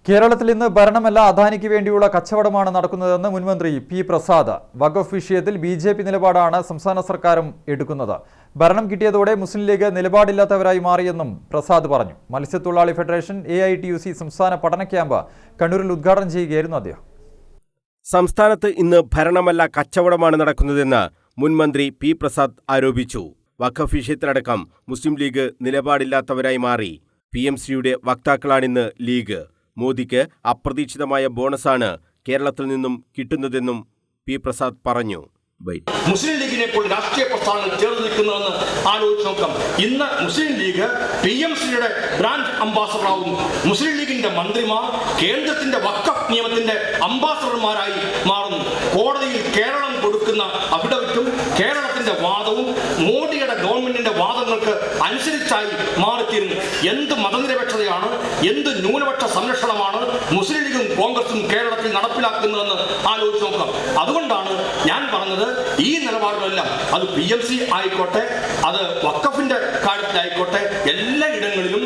കേരളത്തിൽ ഇന്ന് ഭരണമല്ല അദാനിക്ക് വേണ്ടിയുള്ള കച്ചവടമാണ് നടക്കുന്നതെന്ന് മുൻമന്ത്രി പി പ്രസാദ്. വഖഫ് വിഷയത്തിൽ ബിജെപി നിലപാടാണ് സംസ്ഥാന സർക്കാരും എടുക്കുന്നത്. ഭരണം കിട്ടിയതോടെ മുസ്ലിം ലീഗ് നിലപാടില്ലാത്തവരായി മാറിയെന്നും പ്രസാദ് പറഞ്ഞു. മത്സ്യത്തൊഴിലാളി ഫെഡറേഷൻ AITUC സംസ്ഥാന പഠന ക്യാമ്പ് കണ്ണൂരിൽ ഉദ്ഘാടനം ചെയ്യുകയായിരുന്നു അദ്ദേഹം. സംസ്ഥാനത്ത് ഇന്ന് ഭരണമല്ല കച്ചവടമാണ് നടക്കുന്നതെന്ന് മുൻമന്ത്രി പി പ്രസാദ് ആരോപിച്ചു. വഖഫ് വിഷയത്തിലടക്കം മുസ്ലിം ലീഗ് നിലപാടില്ലാത്തവരായി മാറി. PMCയുടെ വക്താക്കളാണിന്ന് ലീഗ്. മോദിക്ക് അപ്രതീക്ഷിതമായ ബോണസാണ് കേരളത്തിൽ നിന്നും കിട്ടുന്നതെന്നും പി പ്രസാദ് പറഞ്ഞു. മുസ്ലിം ലീഗിനെ പോലെ രാഷ്ട്രീയ പ്രസ്ഥാനങ്ങൾ ചേർന്ന് നിൽക്കുന്നതെന്ന് ആലോചിച്ച് നോക്കാം. ഇന്ന് മുസ്ലിം ലീഗ് PMCയുടെ ബ്രാൻഡ് അംബാസഡറാവും. മുസ്ലിം ലീഗിന്റെ മന്ത്രിമാർ കേന്ദ്രത്തിന്റെ വഖഫ് നിയമത്തിന്റെ അംബാസഡർമാരായി മാറുന്നു. കോടതിയിൽ കേരളം കൊടുക്കുന്ന അഫിഡവിറ്റും കേരളത്തിന്റെ വാദവും മോദിയുടെ ഗവൺമെന്റിന്റെ വാദങ്ങൾക്ക് അനുസരിച്ചായി മാറിത്തീരുന്നു. എന്ത് മതനിരപേക്ഷതയാണ്, എന്ത് ന്യൂനപക്ഷ സംരക്ഷണമാണ് മുസ്ലിം ലീഗും കോൺഗ്രസും കേരളത്തിൽ നടപ്പിലാക്കുന്നതെന്ന് ആലോചിച്ച് നോക്കാം. അതുകൊണ്ടാണ് ഞാൻ പറഞ്ഞത്, ഈ നിലപാടുകളെല്ലാം അത് PMC ആയിക്കോട്ടെ, അത് വഖഫിന്റെ കാര്യത്തിലായിക്കോട്ടെ, എല്ലാ ഇടങ്ങളിലും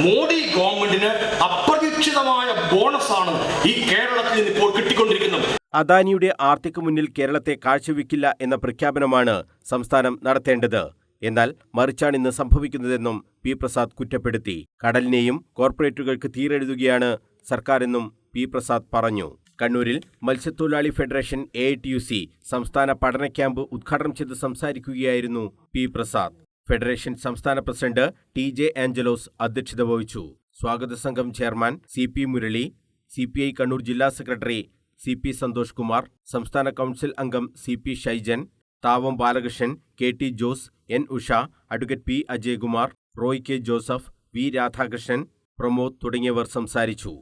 മോഡി ഗവൺമെന്റിന് അപ്രതീക്ഷിതമായ ബോണസാണ് ഈ കേരളത്തിൽ നിന്ന് ഇപ്പോൾ കിട്ടിക്കൊണ്ടിരിക്കുന്നത്. അദാനിയുടെ ആർത്തിക്ക് മുന്നിൽ കേരളത്തെ കാഴ്ചവെക്കില്ല എന്ന പ്രഖ്യാപനമാണ് സംസ്ഥാനം നടത്തേണ്ടത്. എന്നാൽ മറിച്ചാണ് ഇന്ന് സംഭവിക്കുന്നതെന്നും പി പ്രസാദ് കുറ്റപ്പെടുത്തി. കടലിനെയും കോർപ്പറേറ്റുകൾക്ക് തീരെഴുതുകയാണ് സർക്കാരെന്നും പി പ്രസാദ് പറഞ്ഞു. കണ്ണൂരിൽ മത്സ്യത്തൊഴിലാളി ഫെഡറേഷൻ AITUC സംസ്ഥാന പഠന ക്യാമ്പ് ഉദ്ഘാടനം ചെയ്ത് സംസാരിക്കുകയായിരുന്നു പി പ്രസാദ്. ഫെഡറേഷൻ സംസ്ഥാന പ്രസിഡന്റ് TJ ആഞ്ചലോസ് അധ്യക്ഷത വഹിച്ചു. സ്വാഗത സംഘം chairman CP Murali, CPI Kannur ജില്ലാ സെക്രട്ടറി CP സന്തോഷ് കുമാർ, സംസ്ഥാന കൗൺസിൽ അംഗം CP Shaijan, Thavam Balakrishnan, KT Jose, N Usha, advocate P Ajayakumar, Roy K Joseph, V Radhakrishnan, Pramod തുടങ്ങിയവർ സംസാരിച്ചു.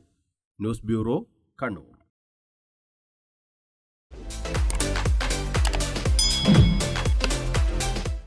News bureau, Kannur.